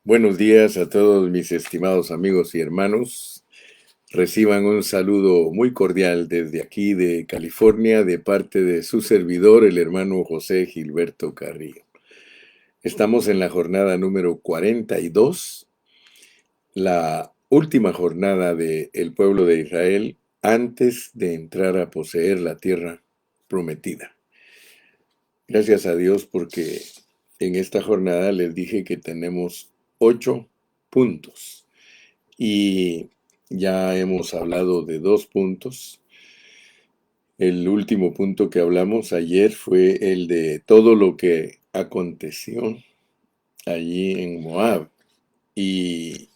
Buenos días a todos mis estimados amigos y hermanos. Reciban un saludo muy cordial desde aquí de California de parte de su servidor, el hermano José Gilberto Carrillo. Estamos en la jornada número 42, la última jornada del pueblo de Israel antes de entrar a poseer la tierra prometida. Gracias a Dios porque en esta jornada les dije que tenemos 8 puntos. Y ya hemos hablado de 2 puntos. El último punto que hablamos ayer fue el de todo lo que aconteció allí en Moab y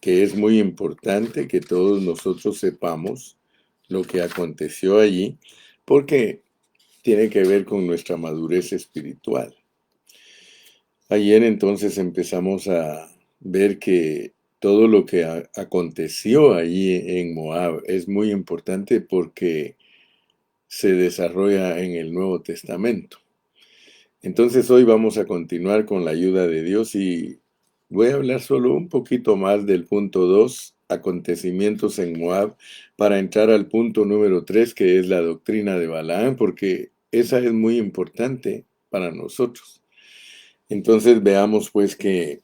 que es muy importante que todos nosotros sepamos lo que aconteció allí porque tiene que ver con nuestra madurez espiritual. Ayer entonces empezamos a ver que todo lo que aconteció allí en Moab es muy importante porque se desarrolla en el Nuevo Testamento. Entonces hoy vamos a continuar con la ayuda de Dios y voy a hablar solo un poquito más del punto 2, acontecimientos en Moab, para entrar al punto número 3, que es la doctrina de Balaam, porque esa es muy importante para nosotros. Entonces veamos pues que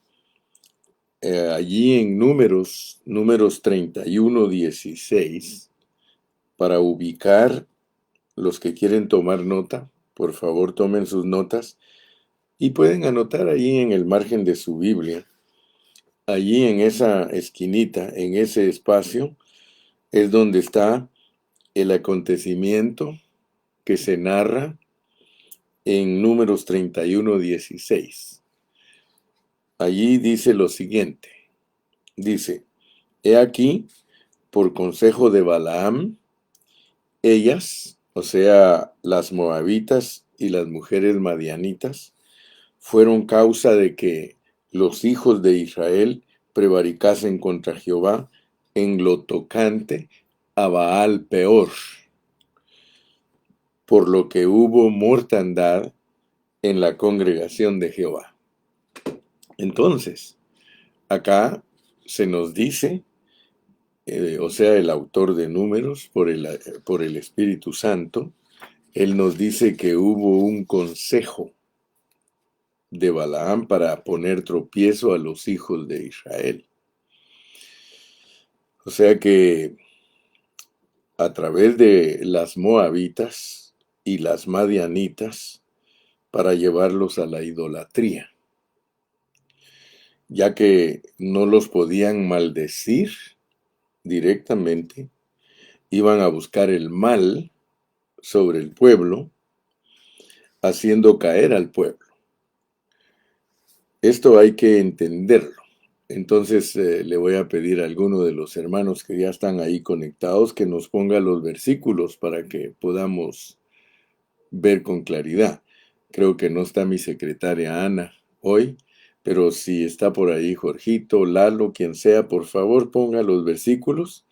allí en números 31, 16, para ubicar los que quieren tomar nota, por favor tomen sus notas y pueden anotar allí en el margen de su Biblia, allí en esa esquinita, en ese espacio, es donde está el acontecimiento que se narra en números 31, 16. Allí dice lo siguiente, dice, he aquí, por consejo de Balaam, ellas, o sea, las moabitas y las mujeres madianitas, fueron causa de que los hijos de Israel prevaricasen contra Jehová en lo tocante a Baal Peor, por lo que hubo mortandad en la congregación de Jehová. Entonces, acá se nos dice, o sea, el autor de Números, por el Espíritu Santo, él nos dice que hubo un consejo de Balaam para poner tropiezo a los hijos de Israel. O sea que a través de las moabitas y las madianitas para llevarlos a la idolatría, ya que no los podían maldecir directamente, iban a buscar el mal sobre el pueblo, haciendo caer al pueblo. Esto hay que entenderlo. Entonces le voy a pedir a alguno de los hermanos que ya están ahí conectados que nos ponga los versículos para que podamos ver con claridad. Creo que no está mi secretaria Ana hoy, pero si está por ahí Jorgito, Lalo, quien sea, por favor ponga los versículos,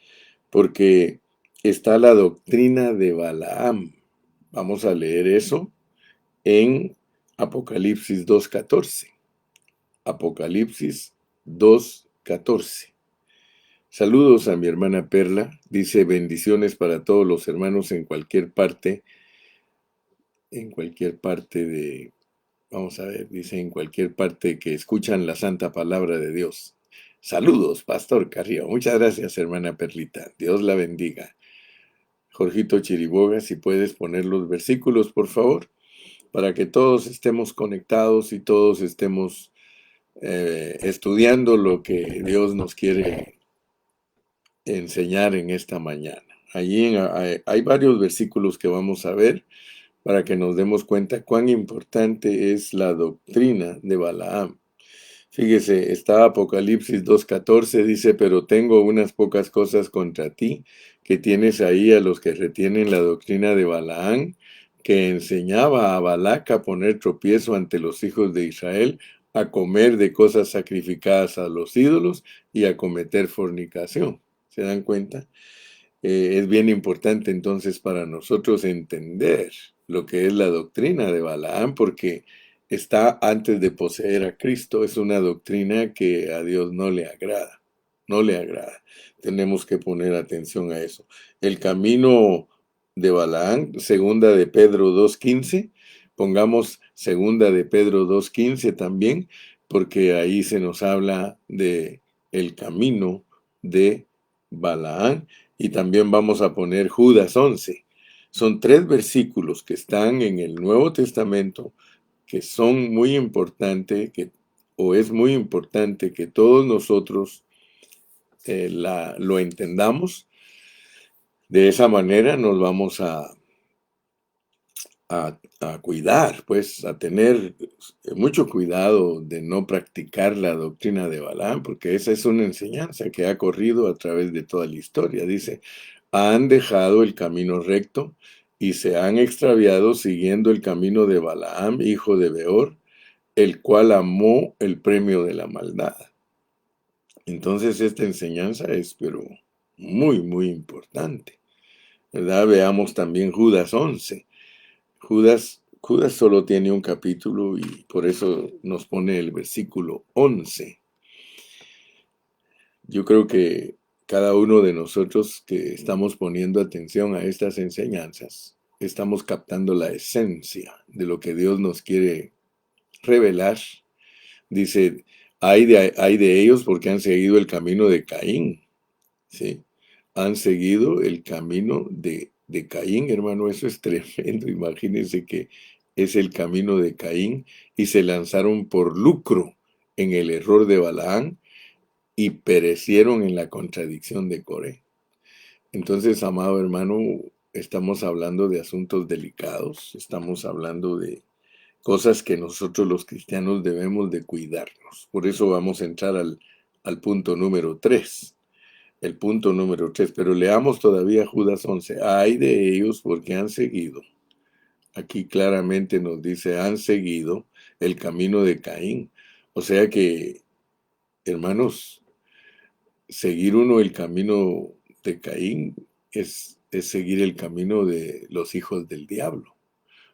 porque está la doctrina de Balaam. Vamos a leer eso en Apocalipsis 2:14. Apocalipsis 2:14. Saludos a mi hermana Perla. Dice bendiciones para todos los hermanos en cualquier parte de, vamos a ver, dice en cualquier parte que escuchan la santa palabra de Dios. Saludos, Pastor Carrillo. Muchas gracias, hermana Perlita. Dios la bendiga. Jorgito Chiriboga, si puedes poner los versículos, por favor, para que todos estemos conectados y todos estemos estudiando lo que Dios nos quiere enseñar en esta mañana. Allí hay varios versículos que vamos a ver para que nos demos cuenta cuán importante es la doctrina de Balaam. Fíjese, está Apocalipsis 2:14, dice, pero tengo unas pocas cosas contra ti, que tienes ahí a los que retienen la doctrina de Balaam, que enseñaba a Balac a poner tropiezo ante los hijos de Israel, a comer de cosas sacrificadas a los ídolos y a cometer fornicación. ¿Se dan cuenta? Es bien importante entonces para nosotros entender lo que es la doctrina de Balaam, porque está antes de poseer a Cristo. Es una doctrina que a Dios no le agrada, no le agrada. Tenemos que poner atención a eso. El camino de Balaán, segunda de Pedro 2:15, pongamos segunda de Pedro 2:15 también, porque ahí se nos habla de el camino de Balaán, y también vamos a poner Judas 11. Son 3 versículos que están en el Nuevo Testamento que son muy importantes, o es muy importante que todos nosotros lo entendamos. De esa manera nos vamos a cuidar, pues a tener mucho cuidado de no practicar la doctrina de Balaam, porque esa es una enseñanza que ha corrido a través de toda la historia. Dice, han dejado el camino recto y se han extraviado siguiendo el camino de Balaam, hijo de Beor, el cual amó el premio de la maldad. Entonces esta enseñanza es, pero muy, muy importante, ¿verdad? Veamos también Judas 11. Judas solo tiene un capítulo y por eso nos pone el versículo 11. Yo creo que cada uno de nosotros que estamos poniendo atención a estas enseñanzas, estamos captando la esencia de lo que Dios nos quiere revelar. Dice, hay de ellos porque han seguido el camino de Caín, ¿sí? Han seguido el camino de Caín, hermano, eso es tremendo. Imagínense que es el camino de Caín y se lanzaron por lucro en el error de Balaán y perecieron en la contradicción de Coré. Entonces, amado hermano, estamos hablando de asuntos delicados, estamos hablando de cosas que nosotros los cristianos debemos de cuidarnos. Por eso vamos a entrar al punto número 3. El punto número 3, pero leamos todavía Judas 11. Hay de ellos porque han seguido. Aquí claramente nos dice, han seguido el camino de Caín. O sea que, hermanos, seguir uno el camino de Caín es seguir el camino de los hijos del diablo.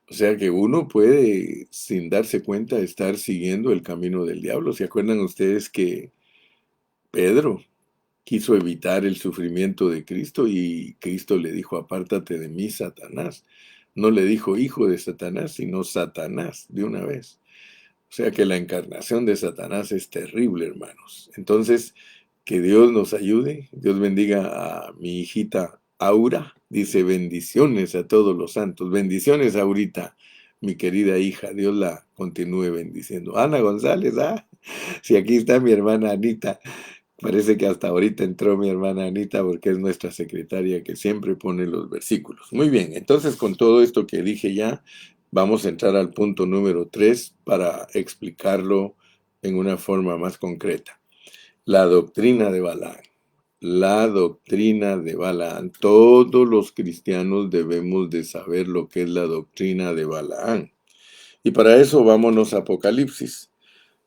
O sea que uno puede, sin darse cuenta, estar siguiendo el camino del diablo. ¿Se acuerdan ustedes que Pedro quiso evitar el sufrimiento de Cristo y Cristo le dijo, apártate de mí, Satanás? No le dijo hijo de Satanás, sino Satanás de una vez. O sea que la encarnación de Satanás es terrible, hermanos. Entonces, que Dios nos ayude. Dios bendiga a mi hijita Aura. Dice bendiciones a todos los santos. Bendiciones, Aurita, mi querida hija. Dios la continúe bendiciendo. Ana González, si aquí está mi hermana Anita. Parece que hasta ahorita entró mi hermana Anita porque es nuestra secretaria que siempre pone los versículos. Muy bien, entonces con todo esto que dije ya, vamos a entrar al punto número 3 para explicarlo en una forma más concreta. La doctrina de Balaam. La doctrina de Balaam. Todos los cristianos debemos de saber lo que es la doctrina de Balaam. Y para eso vámonos a Apocalipsis,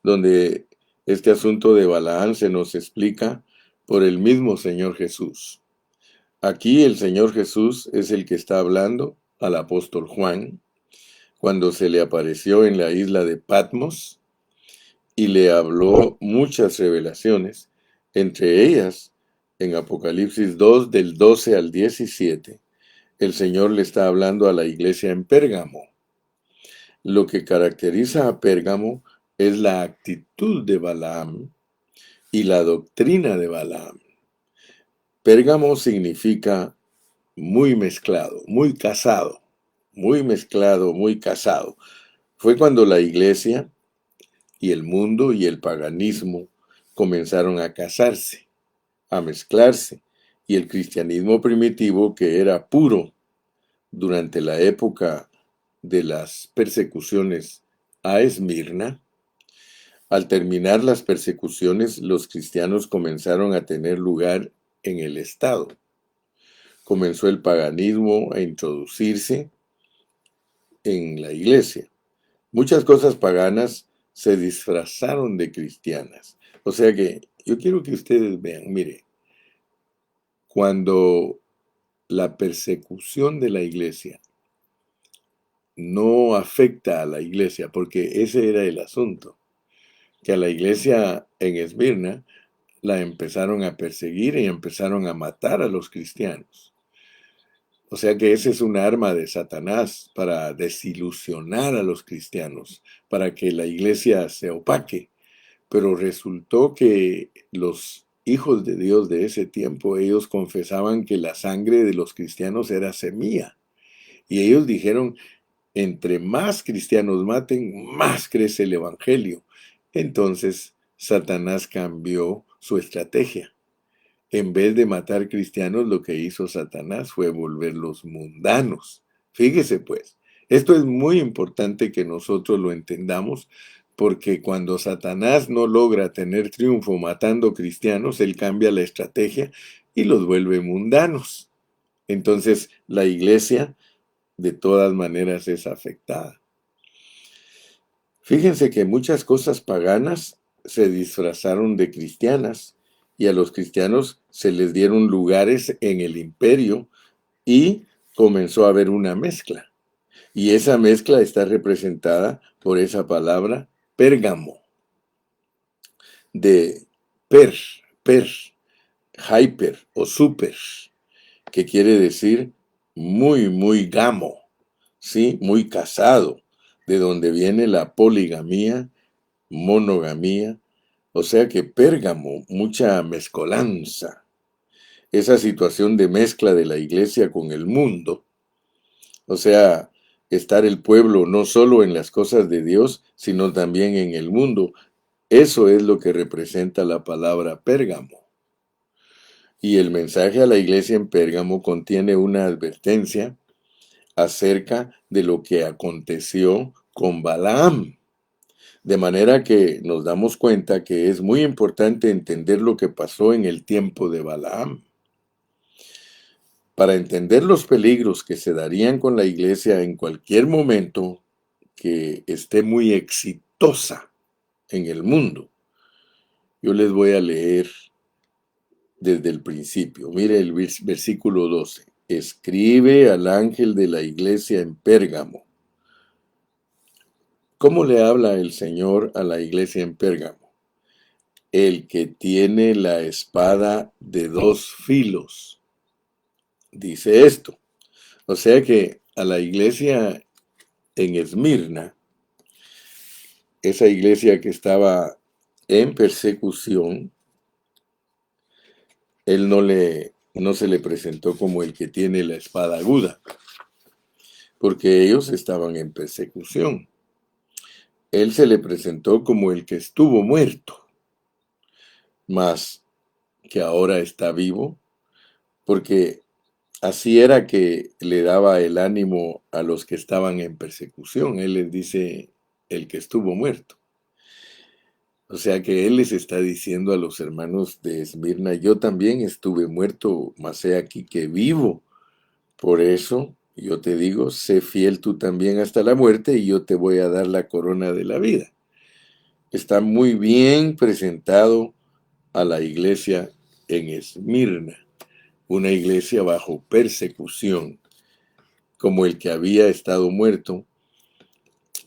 donde este asunto de Balaam se nos explica por el mismo Señor Jesús. Aquí el Señor Jesús es el que está hablando al apóstol Juan cuando se le apareció en la isla de Patmos y le habló muchas revelaciones, entre ellas en Apocalipsis 2 del 12 al 17. El Señor le está hablando a la iglesia en Pérgamo. Lo que caracteriza a Pérgamo es la actitud de Balaam y la doctrina de Balaam. Pérgamo significa muy mezclado, muy casado, muy mezclado, muy casado. Fue cuando la iglesia y el mundo y el paganismo comenzaron a casarse, a mezclarse, y el cristianismo primitivo, que era puro durante la época de las persecuciones a Esmirna, al terminar las persecuciones, los cristianos comenzaron a tener lugar en el Estado. Comenzó el paganismo a introducirse en la iglesia. Muchas cosas paganas se disfrazaron de cristianas. O sea que yo quiero que ustedes vean, mire, cuando la persecución de la iglesia no afecta a la iglesia, porque ese era el asunto, que a la iglesia en Esmirna la empezaron a perseguir y empezaron a matar a los cristianos. O sea que ese es un arma de Satanás para desilusionar a los cristianos, para que la iglesia se opaque. Pero resultó que los hijos de Dios de ese tiempo, ellos confesaban que la sangre de los cristianos era semilla. Y ellos dijeron, entre más cristianos maten, más crece el evangelio. Entonces Satanás cambió su estrategia. En vez de matar cristianos, lo que hizo Satanás fue volverlos mundanos. Fíjese pues, esto es muy importante que nosotros lo entendamos, porque cuando Satanás no logra tener triunfo matando cristianos, él cambia la estrategia y los vuelve mundanos. Entonces la iglesia de todas maneras es afectada. Fíjense que muchas cosas paganas se disfrazaron de cristianas y a los cristianos se les dieron lugares en el imperio y comenzó a haber una mezcla. Y esa mezcla está representada por esa palabra Pérgamo, de per, hyper o super, que quiere decir muy gamo, ¿sí? Muy casado, de donde viene la poligamía, monogamía, o sea que Pérgamo, mucha mezcolanza, esa situación de mezcla de la iglesia con el mundo, o sea, estar el pueblo no solo en las cosas de Dios, sino también en el mundo. Eso es lo que representa la palabra Pérgamo. Y el mensaje a la iglesia en Pérgamo contiene una advertencia acerca de lo que aconteció con Balaam. De manera que nos damos cuenta que es muy importante entender lo que pasó en el tiempo de Balaam. Para entender los peligros que se darían con la iglesia en cualquier momento que esté muy exitosa en el mundo, yo les voy a leer desde el principio. Mire el versículo 12. Escribe al ángel de la iglesia en Pérgamo. ¿Cómo le habla el Señor a la iglesia en Pérgamo? El que tiene la espada de dos filos. Dice esto. O sea que a la iglesia en Esmirna, esa iglesia que estaba en persecución, él no se le presentó como el que tiene la espada aguda, porque ellos estaban en persecución. Él se le presentó como el que estuvo muerto, mas que ahora está vivo, porque así era que le daba el ánimo a los que estaban en persecución. Él les dice, el que estuvo muerto. O sea que él les está diciendo a los hermanos de Esmirna, yo también estuve muerto, mas he aquí que vivo. Por eso yo te digo, sé fiel tú también hasta la muerte y yo te voy a dar la corona de la vida. Está muy bien presentado a la iglesia en Esmirna, una iglesia bajo persecución, como el que había estado muerto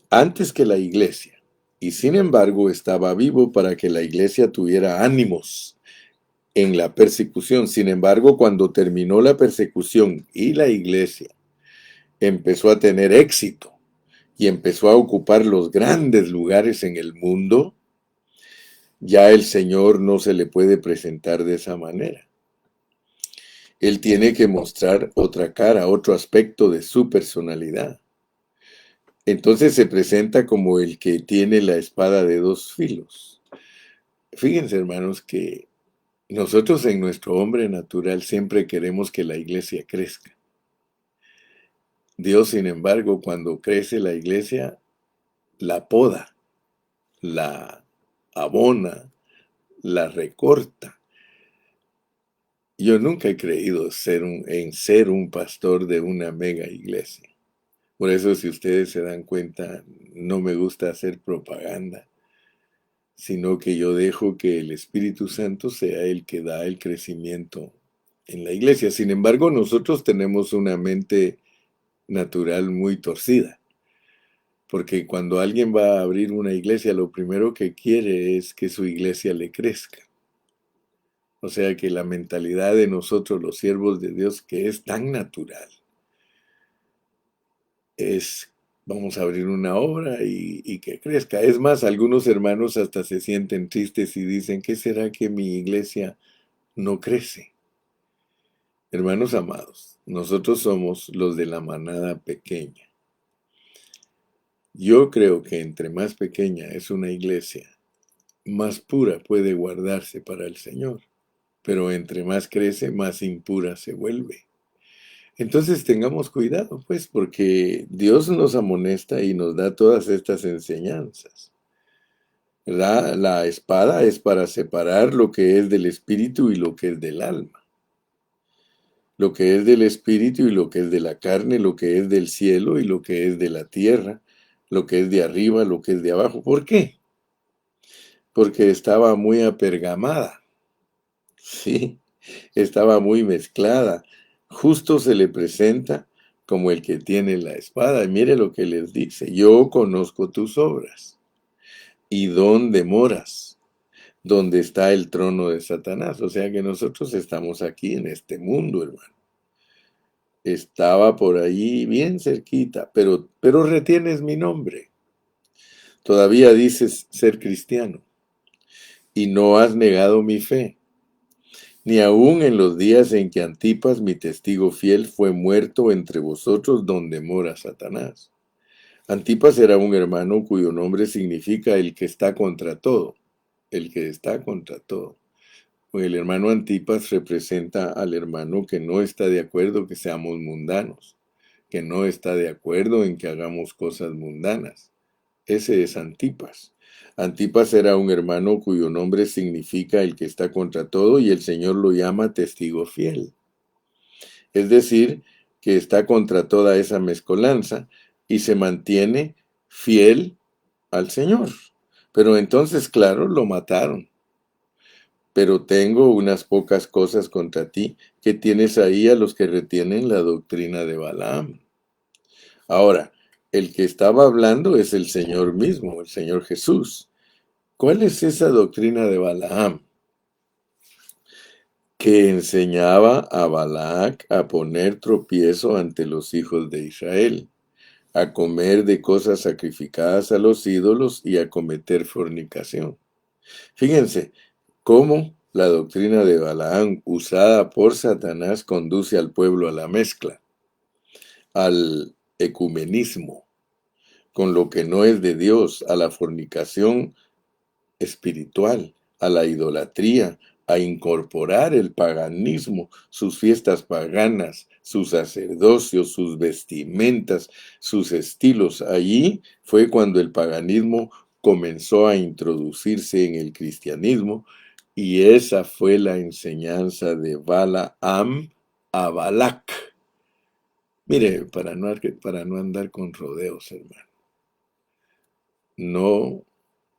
antes que la iglesia, y sin embargo estaba vivo para que la iglesia tuviera ánimos en la persecución. Sin embargo, cuando terminó la persecución y la iglesia empezó a tener éxito y empezó a ocupar los grandes lugares en el mundo, ya el Señor no se le puede presentar de esa manera. Él tiene que mostrar otra cara, otro aspecto de su personalidad. Entonces se presenta como el que tiene la espada de dos filos. Fíjense, hermanos, que nosotros en nuestro hombre natural siempre queremos que la iglesia crezca. Dios, sin embargo, cuando crece la iglesia, la poda, la abona, la recorta. Yo nunca he creído en ser un pastor de una mega iglesia. Por eso, si ustedes se dan cuenta, no me gusta hacer propaganda, sino que yo dejo que el Espíritu Santo sea el que da el crecimiento en la iglesia. Sin embargo, nosotros tenemos una mente natural muy torcida. Porque cuando alguien va a abrir una iglesia, lo primero que quiere es que su iglesia le crezca. O sea que la mentalidad de nosotros, los siervos de Dios, que es tan natural, es vamos a abrir una obra y que crezca. Es más, algunos hermanos hasta se sienten tristes y dicen, ¿qué será que mi iglesia no crece? Hermanos amados, nosotros somos los de la manada pequeña. Yo creo que entre más pequeña es una iglesia, más pura puede guardarse para el Señor. Pero entre más crece, más impura se vuelve. Entonces tengamos cuidado, pues, porque Dios nos amonesta y nos da todas estas enseñanzas. ¿Verdad? La espada es para separar lo que es del espíritu y lo que es del alma. Lo que es del espíritu y lo que es de la carne, lo que es del cielo y lo que es de la tierra, lo que es de arriba, lo que es de abajo. ¿Por qué? Porque estaba muy apergamada. Sí, estaba muy mezclada. Justo se le presenta como el que tiene la espada. Y mire lo que les dice: yo conozco tus obras y dónde moras, donde está el trono de Satanás. O sea que nosotros estamos aquí en este mundo, hermano. Estaba por allí bien cerquita, pero retienes mi nombre. Todavía dices ser cristiano y no has negado mi fe. Ni aun en los días en que Antipas, mi testigo fiel, fue muerto entre vosotros donde mora Satanás. Antipas era un hermano cuyo nombre significa el que está contra todo, el que está contra todo. El hermano Antipas representa al hermano que no está de acuerdo que seamos mundanos, que no está de acuerdo en que hagamos cosas mundanas. Ese es Antipas. Antipas era un hermano cuyo nombre significa el que está contra todo y el Señor lo llama testigo fiel. Es decir, que está contra toda esa mezcolanza y se mantiene fiel al Señor. Pero entonces, claro, lo mataron. Pero tengo unas pocas cosas contra ti, que tienes ahí a los que retienen la doctrina de Balaam. Ahora, el que estaba hablando es el Señor mismo, el Señor Jesús. ¿Cuál es esa doctrina de Balaam? Que enseñaba a Balac a poner tropiezo ante los hijos de Israel, a comer de cosas sacrificadas a los ídolos y a cometer fornicación. Fíjense cómo la doctrina de Balaam, usada por Satanás, conduce al pueblo a la mezcla, al ecumenismo, con lo que no es de Dios, a la fornicación espiritual, a la idolatría, a incorporar el paganismo, sus fiestas paganas, sus sacerdocios, sus vestimentas, sus estilos. Allí fue cuando el paganismo comenzó a introducirse en el cristianismo y esa fue la enseñanza de Balaam a Balac. Mire, para no andar con rodeos, hermano, no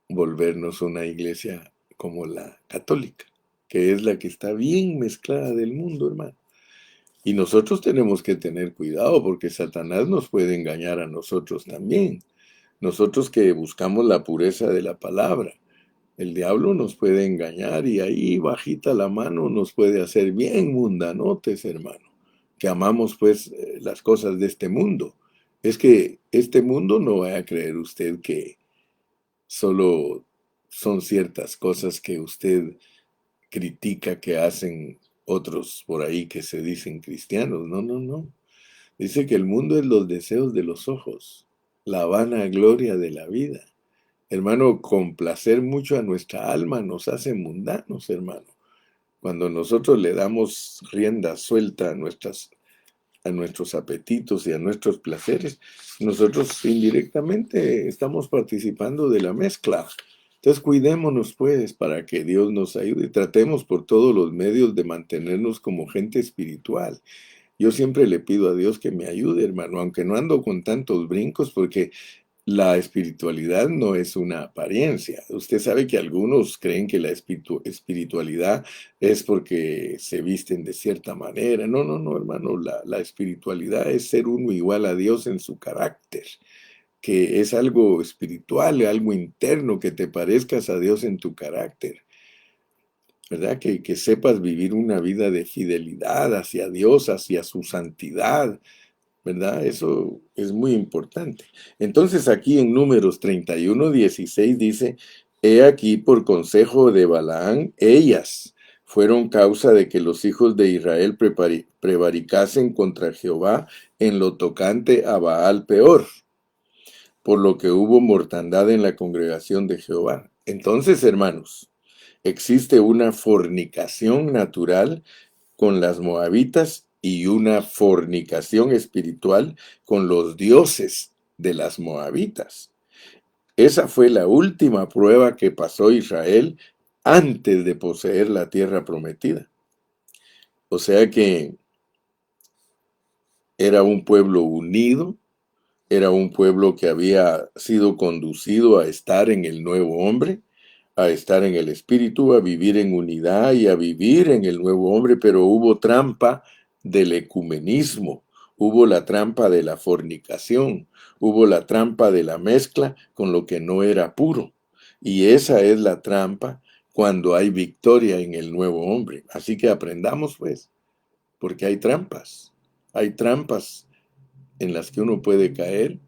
volvernos una iglesia como la católica, que es la que está bien mezclada del mundo, hermano. Y nosotros tenemos que tener cuidado porque Satanás nos puede engañar a nosotros también. Nosotros que buscamos la pureza de la palabra, el diablo nos puede engañar y ahí bajita la mano nos puede hacer bien mundanotes, hermano, que amamos pues las cosas de este mundo. Es que este mundo no va a creer usted que solo son ciertas cosas que usted critica que hacen otros por ahí que se dicen cristianos. No, no, no. Dice que el mundo es los deseos de los ojos, la vanagloria de la vida. Hermano, complacer mucho a nuestra alma nos hace mundanos, hermano. Cuando nosotros le damos rienda suelta a nuestros apetitos y a nuestros placeres, nosotros indirectamente estamos participando de la mezcla. Entonces cuidémonos pues para que Dios nos ayude. Tratemos por todos los medios de mantenernos como gente espiritual. Yo siempre le pido a Dios que me ayude, hermano, aunque no ando con tantos brincos, porque la espiritualidad no es una apariencia. Usted sabe que algunos creen que la espiritualidad es porque se visten de cierta manera. No, no, no, hermano. La espiritualidad es ser uno igual a Dios en su carácter, que es algo espiritual, algo interno, que te parezcas a Dios en tu carácter, ¿verdad? Que sepas vivir una vida de fidelidad hacia Dios, hacia su santidad, ¿verdad? Eso es muy importante. Entonces aquí en Números 31:16 dice, he aquí por consejo de Balaán, ellas fueron causa de que los hijos de Israel prevaricasen contra Jehová en lo tocante a Baal peor, por lo que hubo mortandad en la congregación de Jehová. Entonces, hermanos, existe una fornicación natural con las moabitas y una fornicación espiritual con los dioses de las moabitas. Esa fue la última prueba que pasó Israel antes de poseer la tierra prometida. O sea que era un pueblo unido, era un pueblo que había sido conducido a estar en el nuevo hombre, a estar en el espíritu, a vivir en unidad y a vivir en el nuevo hombre, pero hubo trampa del ecumenismo, hubo la trampa de la fornicación, hubo la trampa de la mezcla con lo que no era puro. Y esa es la trampa cuando hay victoria en el nuevo hombre. Así que aprendamos pues, porque hay trampas en las que uno puede caer,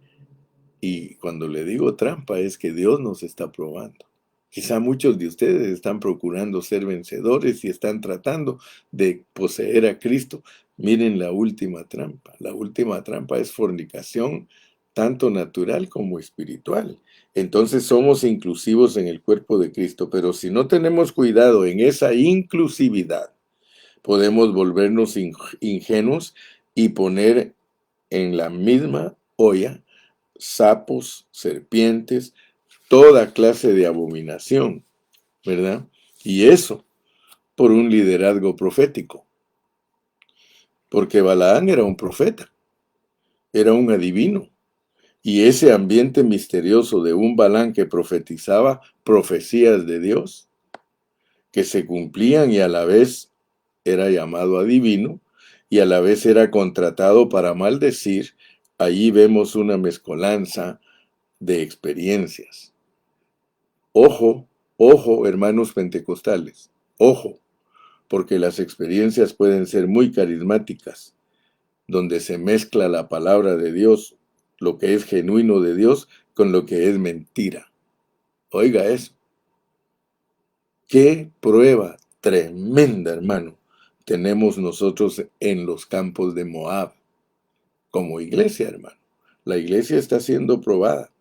y cuando le digo trampa es que Dios nos está probando. Quizá muchos de ustedes están procurando ser vencedores y están tratando de poseer a Cristo. Miren la última trampa. La última trampa es fornicación, tanto natural como espiritual. Entonces somos inclusivos en el cuerpo de Cristo, pero si no tenemos cuidado en esa inclusividad, podemos volvernos ingenuos y poner en la misma olla sapos, serpientes, toda clase de abominación, ¿verdad? Y eso por un liderazgo profético, porque Balaán era un profeta, era un adivino, y ese ambiente misterioso de un Balaán que profetizaba profecías de Dios, que se cumplían y a la vez era llamado adivino, y a la vez era contratado para maldecir, allí vemos una mezcolanza de experiencias. Ojo, ojo, hermanos pentecostales, ojo, porque las experiencias pueden ser muy carismáticas, donde se mezcla la palabra de Dios, lo que es genuino de Dios, con lo que es mentira. Oiga eso. Qué prueba tremenda, hermano, tenemos nosotros en los campos de Moab, como iglesia, hermano. La iglesia está siendo probada.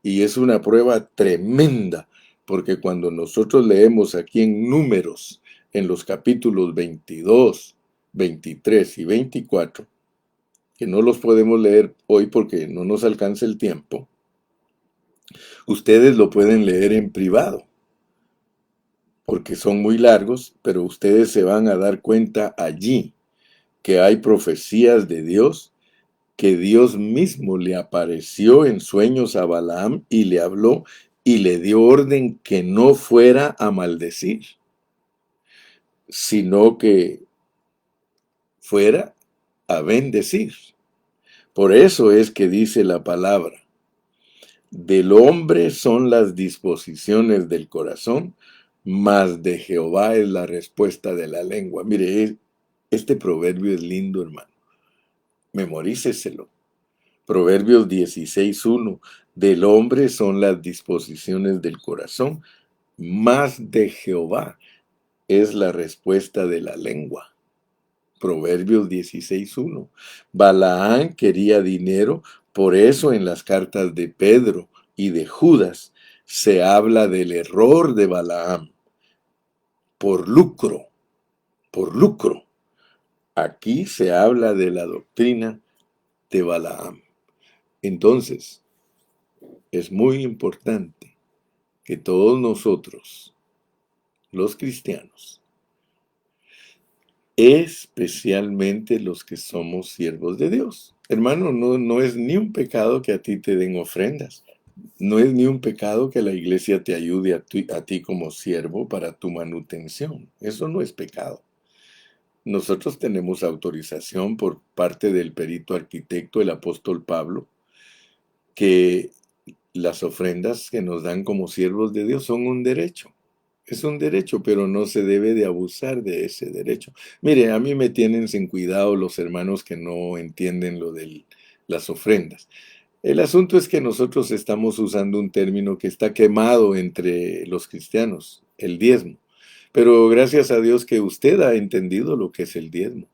Y es una prueba tremenda, porque cuando nosotros leemos aquí en Números, en los capítulos 22, 23 y 24, que no los podemos leer hoy porque no nos alcanza el tiempo, ustedes lo pueden leer en privado, porque son muy largos, pero ustedes se van a dar cuenta allí que hay profecías de Dios, que Dios mismo le apareció en sueños a Balaam y le habló y le dio orden que no fuera a maldecir, sino que fuera a bendecir. Por eso es que dice la palabra, del hombre son las disposiciones del corazón, mas de Jehová es la respuesta de la lengua. Mire, este proverbio es lindo, hermano. Memoríceselo. Proverbios 16:1. Del hombre son las disposiciones del corazón, mas de Jehová es la respuesta de la lengua. Proverbios 16:1. Balaán quería dinero, por eso en las cartas de Pedro y de Judas se habla del error de Balaam. Por lucro, por lucro. Aquí se habla de la doctrina de Balaam. Entonces, es muy importante que todos nosotros, los cristianos, especialmente los que somos siervos de Dios. Hermano, no es ni un pecado que a ti te den ofrendas. No es ni un pecado que la iglesia te ayude a ti como siervo para tu manutención. Eso no es pecado. Nosotros tenemos autorización por parte del perito arquitecto, el apóstol Pablo, que las ofrendas que nos dan como siervos de Dios son un derecho. Es un derecho, pero no se debe de abusar de ese derecho. Mire, a mí me tienen sin cuidado los hermanos que no entienden lo de las ofrendas. El asunto es que nosotros estamos usando un término que está quemado entre los cristianos, el diezmo. Pero gracias a Dios que usted ha entendido lo que es el diezmo,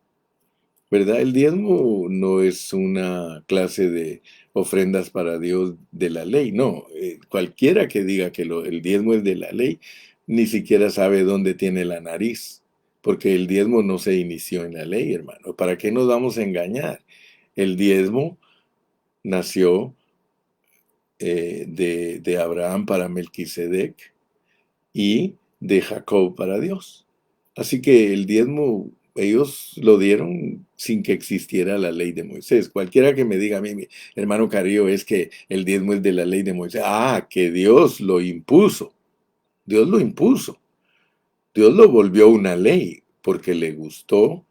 ¿verdad? El diezmo no es una clase de ofrendas para Dios de la ley, no. Cualquiera que diga que el diezmo es de la ley, ni siquiera sabe dónde tiene la nariz, porque el diezmo no se inició en la ley, hermano. ¿Para qué nos vamos a engañar? El diezmo nació de Abraham para Melquisedec y de Jacob para Dios. Así que el diezmo ellos lo dieron sin que existiera la ley de Moisés. Cualquiera que me diga a mí, mi hermano Carrillo, es que el diezmo es de la ley de Moisés. Ah, que Dios lo impuso. Dios lo impuso. Dios lo volvió una ley porque le gustó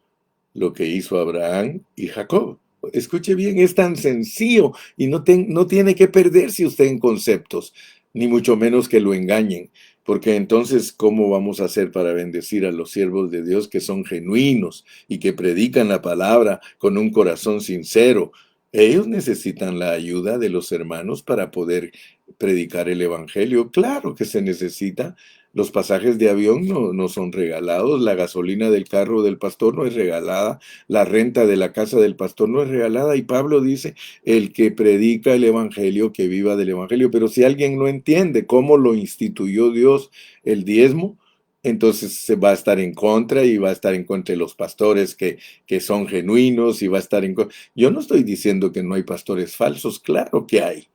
lo que hizo Abraham y Jacob. Escuche bien, es tan sencillo y no tiene que perderse usted en conceptos, ni mucho menos que lo engañen, porque entonces, ¿cómo vamos a hacer para bendecir a los siervos de Dios que son genuinos y que predican la palabra con un corazón sincero? Ellos necesitan la ayuda de los hermanos para poder predicar el evangelio. Claro que se necesita. Los pasajes de avión no son regalados, la gasolina del carro del pastor no es regalada, la renta de la casa del pastor no es regalada, y Pablo dice, el que predica el evangelio, que viva del evangelio. Pero si alguien no entiende cómo lo instituyó Dios el diezmo, entonces se va a estar en contra y va a estar en contra de los pastores que son genuinos y va a estar en contra. Yo no estoy diciendo que no hay pastores falsos, claro que hay,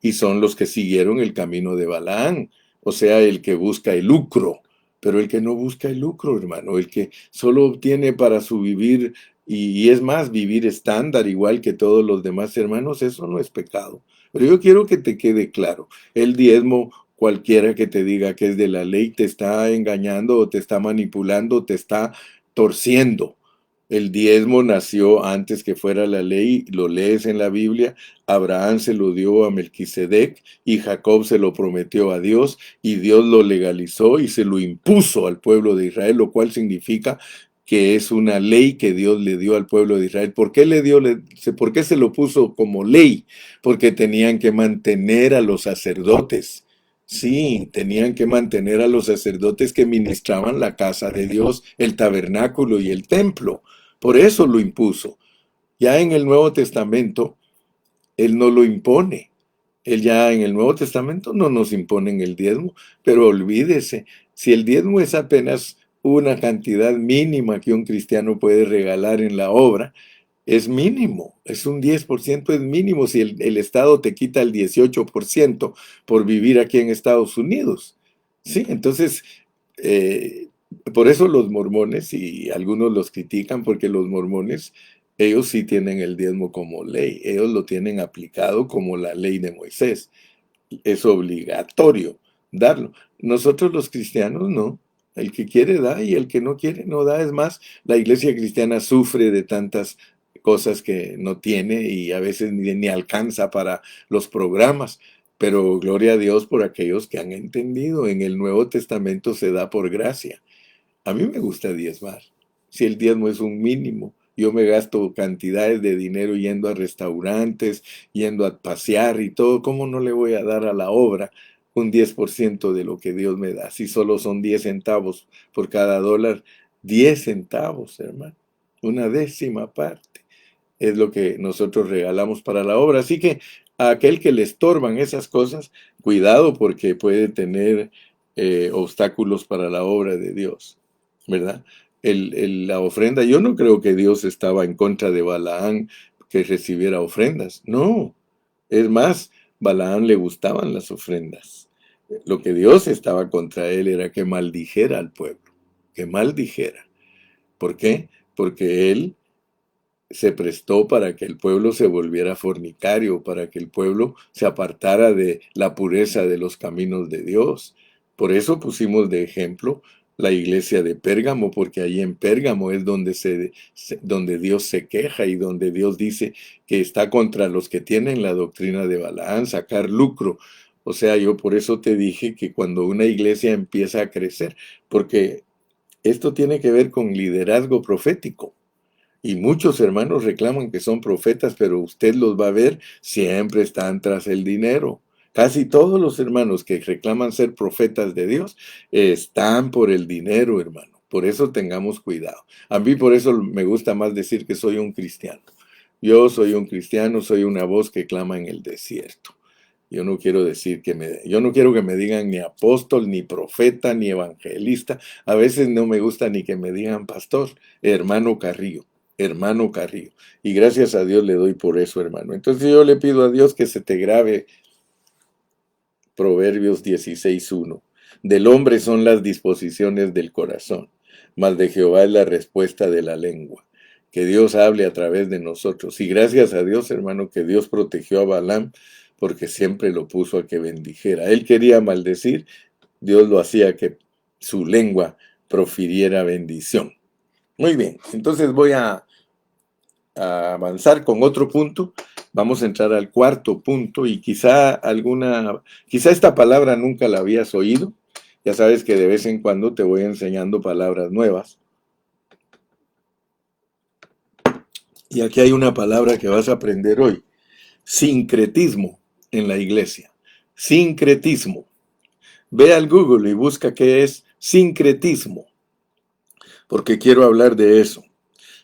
y son los que siguieron el camino de Balaán, o sea, el que busca el lucro. Pero el que no busca el lucro, hermano, el que solo obtiene para su vivir, y es más, vivir estándar igual que todos los demás hermanos, eso no es pecado. Pero yo quiero que te quede claro, el diezmo, cualquiera que te diga que es de la ley, te está engañando o te está manipulando, te está torciendo. El diezmo nació antes que fuera la ley, lo lees en la Biblia. Abraham se lo dio a Melquisedec y Jacob se lo prometió a Dios, y Dios lo legalizó y se lo impuso al pueblo de Israel, lo cual significa que es una ley que Dios le dio al pueblo de Israel. ¿Por qué por qué se lo puso como ley? Porque tenían que mantener a los sacerdotes. Sí, tenían que mantener a los sacerdotes que ministraban la casa de Dios, el tabernáculo y el templo. Por eso lo impuso. Ya en el Nuevo Testamento, Él no lo impone. Él ya en el Nuevo Testamento no nos imponen el diezmo, pero olvídese, si el diezmo es apenas una cantidad mínima que un cristiano puede regalar en la obra, es mínimo, es un 10%, es mínimo si el Estado te quita el 18% por vivir aquí en Estados Unidos. Sí, entonces, eh, por eso los mormones, y algunos los critican porque los mormones, ellos sí tienen el diezmo como ley, ellos lo tienen aplicado como la ley de Moisés. Es obligatorio darlo. Nosotros los cristianos no. El que quiere da y el que no quiere no da. Es más, la iglesia cristiana sufre de tantas cosas que no tiene y a veces ni alcanza para los programas. Pero gloria a Dios por aquellos que han entendido. En el Nuevo Testamento se da por gracia. A mí me gusta diezmar. Si el diezmo es un mínimo, yo me gasto cantidades de dinero yendo a restaurantes, yendo a pasear y todo. ¿Cómo no le voy a dar a la obra un 10% de lo que Dios me da? Si solo son 10 centavos por cada dólar, 10 centavos, hermano. Una décima parte es lo que nosotros regalamos para la obra. Así que a aquel que le estorban esas cosas, cuidado porque puede tener obstáculos para la obra de Dios, ¿verdad? La ofrenda, yo no creo que Dios estaba en contra de Balaán que recibiera ofrendas, no. Es más, Balaán le gustaban las ofrendas. Lo que Dios estaba contra él era que maldijera al pueblo, que maldijera. ¿Por qué? Porque él se prestó para que el pueblo se volviera fornicario, para que el pueblo se apartara de la pureza de los caminos de Dios. Por eso pusimos de ejemplo la iglesia de Pérgamo, porque ahí en Pérgamo es donde Dios se queja y donde Dios dice que está contra los que tienen la doctrina de Balaán, sacar lucro O sea, yo por eso te dije que cuando una iglesia empieza a crecer, porque esto tiene que ver con liderazgo profético. Y muchos hermanos reclaman que son profetas, pero usted los va a ver, siempre están tras el dinero. Casi todos los hermanos que reclaman ser profetas de Dios están por el dinero, hermano. Por eso tengamos cuidado. A mí por eso me gusta más decir que soy un cristiano. Yo soy un cristiano, soy una voz que clama en el desierto. Yo no quiero decir yo no quiero que me digan ni apóstol, ni profeta, ni evangelista. A veces no me gusta ni que me digan pastor, hermano Carrillo, hermano Carrillo. Y gracias a Dios le doy por eso, hermano. Entonces yo le pido a Dios que se te grabe Proverbios 16:1. Del hombre son las disposiciones del corazón, mas de Jehová es la respuesta de la lengua. Que Dios hable a través de nosotros. Y gracias a Dios, hermano, que Dios protegió a Balaam porque siempre lo puso a que bendijera. Él quería maldecir, Dios lo hacía que su lengua profiriera bendición. Muy bien, entonces voy a avanzar con otro punto. Vamos a entrar al cuarto punto y quizá esta palabra nunca la habías oído. Ya sabes que de vez en cuando te voy enseñando palabras nuevas. Y aquí hay una palabra que vas a aprender hoy. Sincretismo en la iglesia. Sincretismo. Ve al Google y busca qué es sincretismo, porque quiero hablar de eso.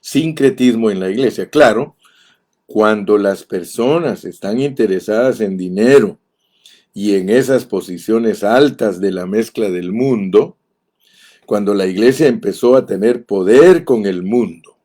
Sincretismo en la iglesia. Claro, cuando las personas están interesadas en dinero y en esas posiciones altas de la mezcla del mundo, cuando la iglesia empezó a tener poder con el mundo.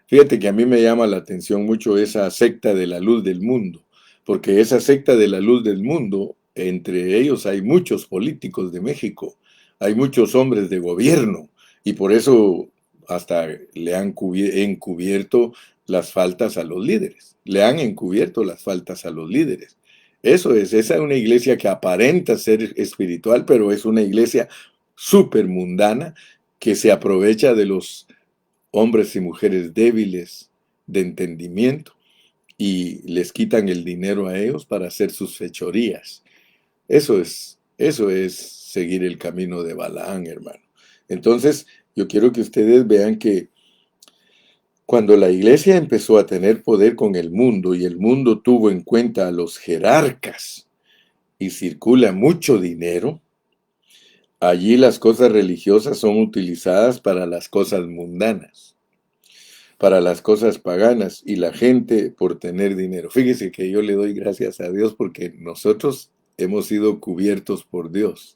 Fíjate que a mí me llama la atención mucho esa secta de la luz del mundo, porque esa secta de la luz del mundo, entre ellos hay muchos políticos de México, hay muchos hombres de gobierno, y por eso hasta le han encubierto las faltas a los líderes, le han encubierto las faltas a los líderes. Esa es una iglesia que aparenta ser espiritual, pero es una iglesia súper mundana que se aprovecha de los hombres y mujeres débiles de entendimiento y les quitan el dinero a ellos para hacer sus fechorías. Eso es seguir el camino de Balaán, hermano. Entonces, yo quiero que ustedes vean que cuando la iglesia empezó a tener poder con el mundo y el mundo tuvo en cuenta a los jerarcas y circula mucho dinero, allí las cosas religiosas son utilizadas para las cosas mundanas, para las cosas paganas, y la gente por tener dinero. Fíjese que yo le doy gracias a Dios porque nosotros hemos sido cubiertos por Dios.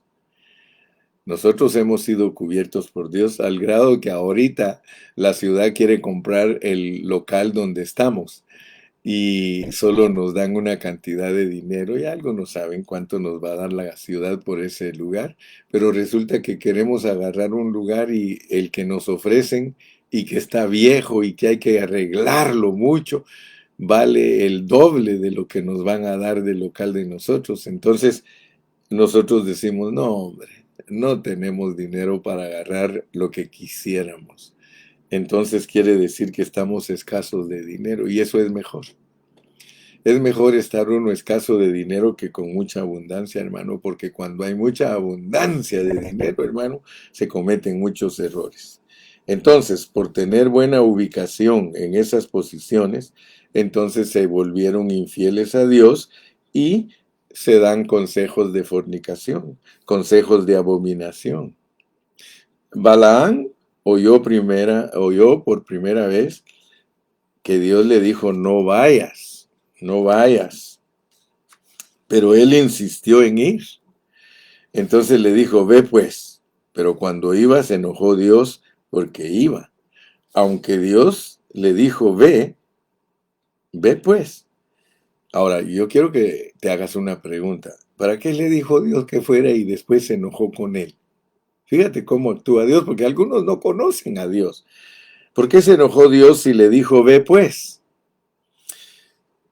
Nosotros hemos sido cubiertos por Dios al grado que ahorita la ciudad quiere comprar el local donde estamos y solo nos dan una cantidad de dinero y algo no saben cuánto nos va a dar la ciudad por ese lugar, pero resulta que queremos agarrar un lugar y el que nos ofrecen y que está viejo y que hay que arreglarlo mucho, vale el doble de lo que nos van a dar del local de nosotros. Entonces nosotros decimos, no hombre, no tenemos dinero para agarrar lo que quisiéramos. Entonces quiere decir que estamos escasos de dinero y eso es mejor. Es mejor estar uno escaso de dinero que con mucha abundancia, hermano, porque cuando hay mucha abundancia de dinero, hermano, se cometen muchos errores. Entonces, por tener buena ubicación en esas posiciones, entonces se volvieron infieles a Dios y se dan consejos de fornicación, consejos de abominación. Balaán oyó por primera vez que Dios le dijo, no vayas, no vayas. Pero él insistió en ir. Entonces le dijo, ve pues. Pero cuando iba se enojó Dios porque iba. Aunque Dios le dijo, ve pues. Ahora, yo quiero que te hagas una pregunta. ¿Para qué le dijo Dios que fuera y después se enojó con él? Fíjate cómo actúa Dios, porque algunos no conocen a Dios. ¿Por qué se enojó Dios si le dijo, ve pues?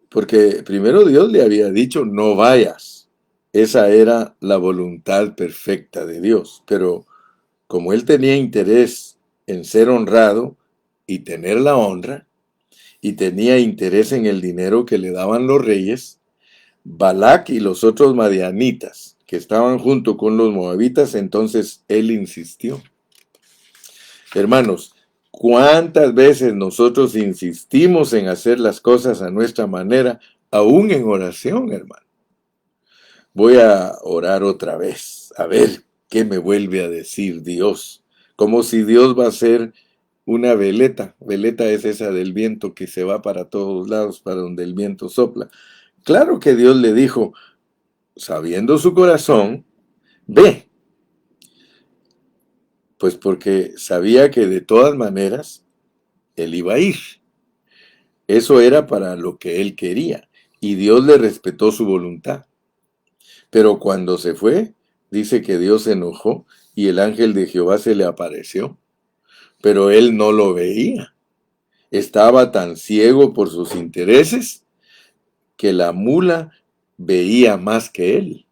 Porque primero Dios le había dicho, no vayas. Esa era la voluntad perfecta de Dios. Pero como él tenía interés en ser honrado y tener la honra, y tenía interés en el dinero que le daban los reyes, Balac y los otros madianitas que estaban junto con los moabitas, entonces él insistió. Hermanos, ¿cuántas veces nosotros insistimos en hacer las cosas a nuestra manera, aún en oración, hermano? Voy a orar otra vez, a ver qué me vuelve a decir Dios. Como si Dios va a ser una veleta. Veleta es esa del viento que se va para todos lados, para donde el viento sopla. Claro que Dios le dijo, sabiendo su corazón, ve, pues porque sabía que de todas maneras él iba a ir. Eso era para lo que él quería, y Dios le respetó su voluntad. Pero cuando se fue, dice que Dios se enojó y el ángel de Jehová se le apareció, pero él no lo veía. Estaba tan ciego por sus intereses que la mula veía más que él.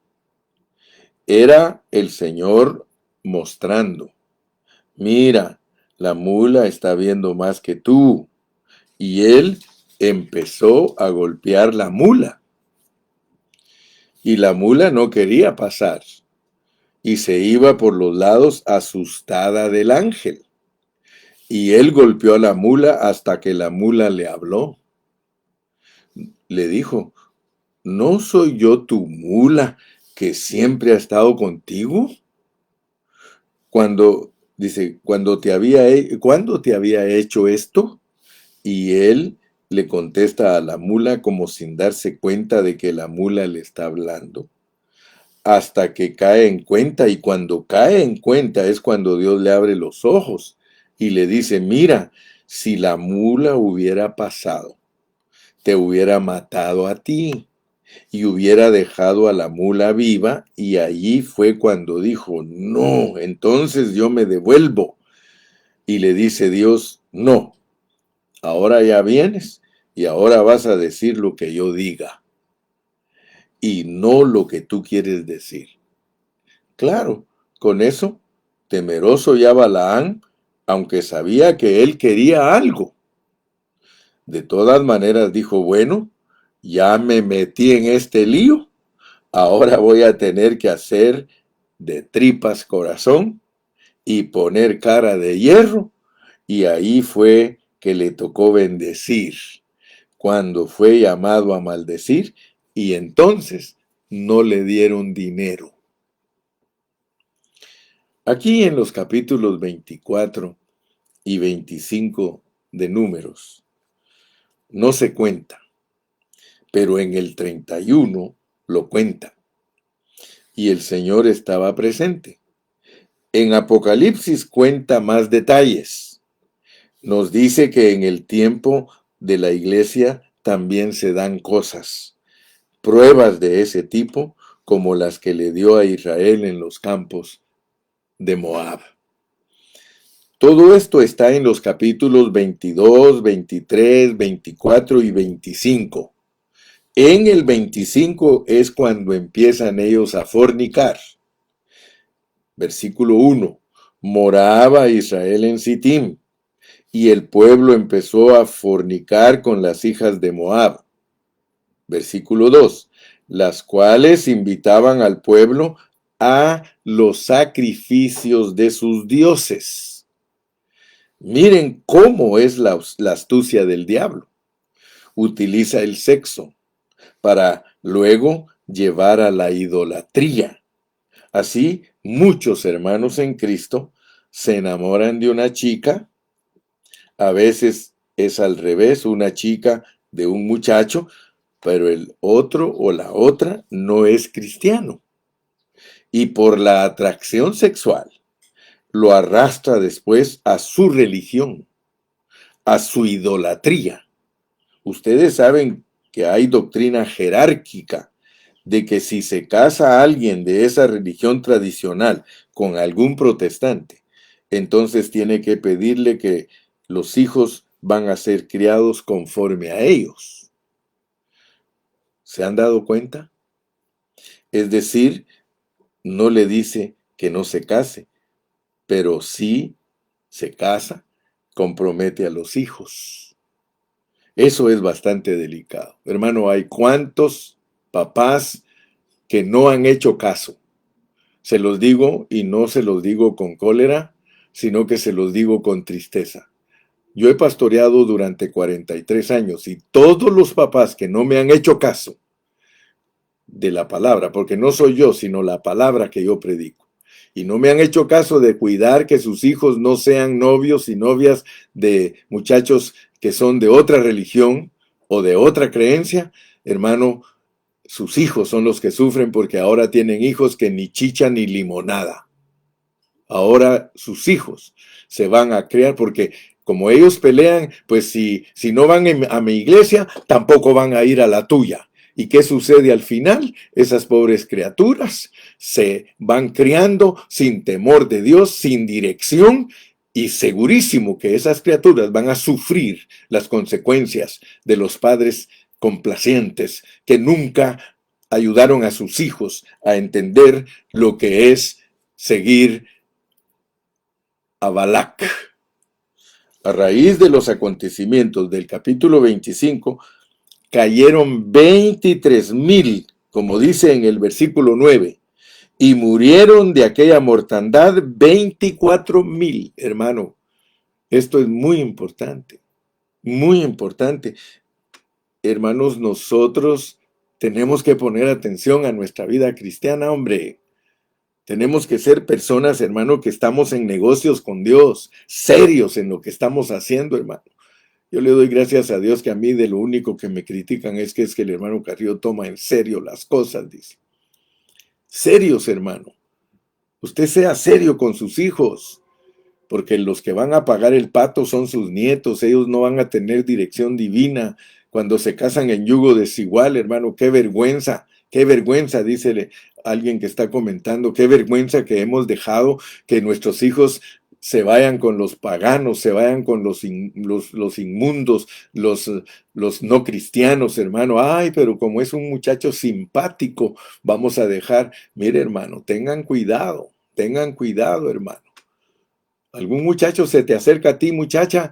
Era el Señor mostrando, mira, la mula está viendo más que tú. Y él empezó a golpear la mula. Y la mula no quería pasar. Y se iba por los lados asustada del ángel. Y él golpeó a la mula hasta que la mula le habló. Le dijo, ¿no soy yo tu mula que siempre ha estado contigo? ¿Cuándo te había hecho esto? Y él le contesta a la mula como sin darse cuenta de que la mula le está hablando. Hasta que cae en cuenta, y cuando cae en cuenta es cuando Dios le abre los ojos y le dice, mira, si la mula hubiera pasado, te hubiera matado a ti y hubiera dejado a la mula viva, y allí fue cuando dijo, no, entonces yo me devuelvo. Y le dice Dios, no, ahora ya vienes y ahora vas a decir lo que yo diga y no lo que tú quieres decir. Claro, con eso, temeroso ya Balaán, aunque sabía que él quería algo. De todas maneras dijo, bueno, ya me metí en este lío, ahora voy a tener que hacer de tripas corazón y poner cara de hierro, y ahí fue que le tocó bendecir, cuando fue llamado a maldecir, y entonces no le dieron dinero. Aquí en los capítulos 24 y 25 de Números no se cuenta, pero en el 31 lo cuenta, y el Señor estaba presente. En Apocalipsis cuenta más detalles. Nos dice que en el tiempo de la iglesia también se dan cosas, pruebas de ese tipo, como las que le dio a Israel en los campos de Moab. Todo esto está en los capítulos 22, 23, 24 y 25. En el 25 es cuando empiezan ellos a fornicar. Versículo 1. Moraba Israel en Sittim, y el pueblo empezó a fornicar con las hijas de Moab. Versículo 2. Las cuales invitaban al pueblo a los sacrificios de sus dioses. Miren cómo es la astucia del diablo. Utiliza el sexo para luego llevar a la idolatría. Así, muchos hermanos en Cristo se enamoran de una chica, a veces es al revés, una chica de un muchacho, pero el otro o la otra no es cristiano. Y por la atracción sexual, lo arrastra después a su religión, a su idolatría. Ustedes saben que hay doctrina jerárquica de que si se casa a alguien de esa religión tradicional con algún protestante, entonces tiene que pedirle que los hijos van a ser criados conforme a ellos. ¿Se han dado cuenta? Es decir, no le dice que no se case, pero sí se casa, compromete a los hijos. Eso es bastante delicado. Hermano, hay cuantos papás que no han hecho caso. Se los digo y no se los digo con cólera, sino que se los digo con tristeza. Yo he pastoreado durante 43 años y todos los papás que no me han hecho caso de la palabra, porque no soy yo, sino la palabra que yo predico, y no me han hecho caso de cuidar que sus hijos no sean novios y novias de muchachos que son de otra religión o de otra creencia, hermano, sus hijos son los que sufren porque ahora tienen hijos que ni chicha ni limonada. Ahora sus hijos se van a criar porque como ellos pelean, pues si no van a mi iglesia, tampoco van a ir a la tuya. ¿Y qué sucede al final? Esas pobres criaturas se van criando sin temor de Dios, sin dirección, y segurísimo que esas criaturas van a sufrir las consecuencias de los padres complacientes que nunca ayudaron a sus hijos a entender lo que es seguir a Balac. A raíz de los acontecimientos del capítulo 25, cayeron 23,000, como dice en el versículo 9, y murieron de aquella mortandad 24,000, hermano. Esto es muy importante, muy importante. Hermanos, nosotros tenemos que poner atención a nuestra vida cristiana, hombre. Tenemos que ser personas, hermano, que estamos en negocios con Dios, serios en lo que estamos haciendo, hermano. Yo le doy gracias a Dios que a mí de lo único que me critican es que el hermano Carrillo toma en serio las cosas, dice. Serios, hermano. Usted sea serio con sus hijos, porque los que van a pagar el pato son sus nietos, ellos no van a tener dirección divina cuando se casan en yugo desigual, hermano. Qué vergüenza, dice alguien que está comentando, qué vergüenza que hemos dejado que nuestros hijos se vayan con los paganos, se vayan con los inmundos, los no cristianos, hermano. Ay, pero como es un muchacho simpático, vamos a dejar. Mire, hermano, tengan cuidado, hermano. Algún muchacho se te acerca a ti, muchacha,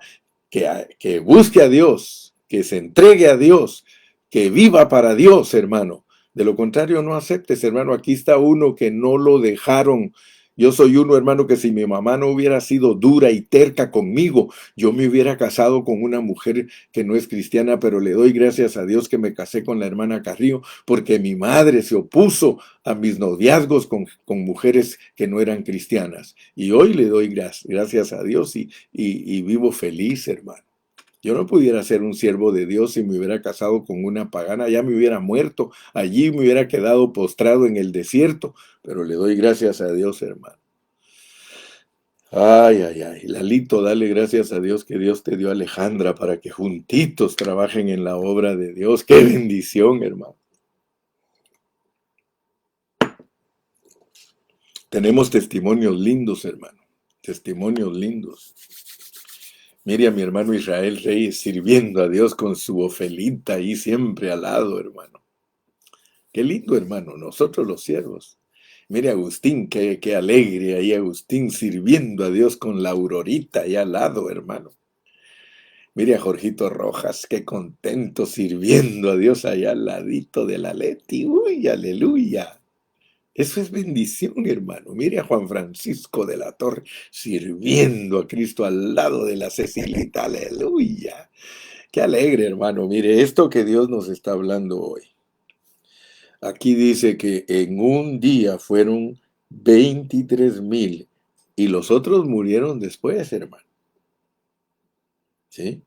que busque a Dios, que se entregue a Dios, que viva para Dios, hermano. De lo contrario, no aceptes, hermano. Aquí está uno que no lo dejaron. Yo soy uno, hermano, que si mi mamá no hubiera sido dura y terca conmigo, yo me hubiera casado con una mujer que no es cristiana, pero le doy gracias a Dios que me casé con la hermana Carrillo, porque mi madre se opuso a mis noviazgos con mujeres que no eran cristianas. Y hoy le doy gracias a Dios y vivo feliz, hermano. Yo no pudiera ser un siervo de Dios si me hubiera casado con una pagana, ya me hubiera muerto, allí me hubiera quedado postrado en el desierto, pero le doy gracias a Dios, hermano. Ay, Lalito, dale gracias a Dios que Dios te dio a Alejandra para que juntitos trabajen en la obra de Dios. ¡Qué bendición, hermano! Tenemos testimonios lindos, hermano, testimonios lindos. Mire a mi hermano Israel Reyes sirviendo a Dios con su ofelita ahí siempre al lado, hermano. Qué lindo, hermano, nosotros los siervos. Mire a Agustín, qué alegre ahí Agustín sirviendo a Dios con la aurorita ahí al lado, hermano. Mire a Jorgito Rojas, qué contento sirviendo a Dios allá al ladito de la Leti. Uy, aleluya. Eso es bendición, hermano. Mire a Juan Francisco de la Torre sirviendo a Cristo al lado de la Cecilita. Aleluya. Qué alegre, hermano. Mire, esto que Dios nos está hablando hoy. Aquí dice que en un día fueron 23,000 y los otros murieron después, hermano. ¿Sí?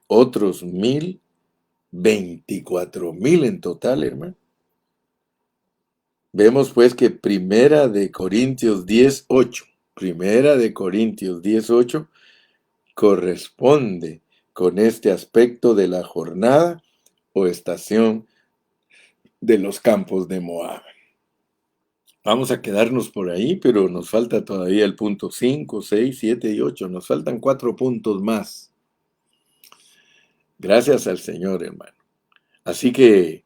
Otros 1,000, 24,000 en total, hermano. Vemos pues que Primera de Corintios 10:8, corresponde con este aspecto de la jornada o estación de los campos de Moab. Vamos a quedarnos por ahí, pero nos falta todavía el punto 5, 6, 7 y 8. Nos faltan 4 puntos más. Gracias al Señor, hermano. Así que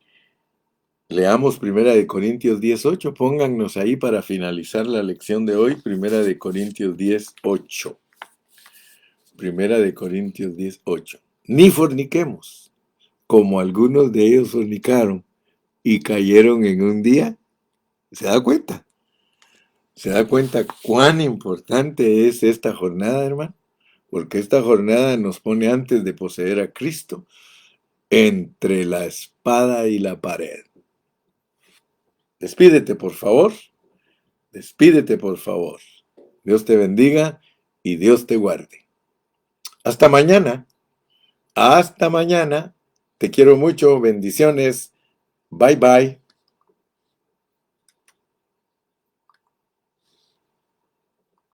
leamos Primera de Corintios 10:8. Póngannos ahí para finalizar la lección de hoy. Primera de Corintios 10:8. Primera de Corintios 10:8. Ni forniquemos, como algunos de ellos fornicaron, y cayeron en un día. ¿Se da cuenta? ¿Se da cuenta cuán importante es esta jornada, hermano? Porque esta jornada nos pone antes de poseer a Cristo entre la espada y la pared. Despídete, por favor. Despídete, por favor. Dios te bendiga y Dios te guarde. Hasta mañana. Hasta mañana. Te quiero mucho. Bendiciones. Bye bye.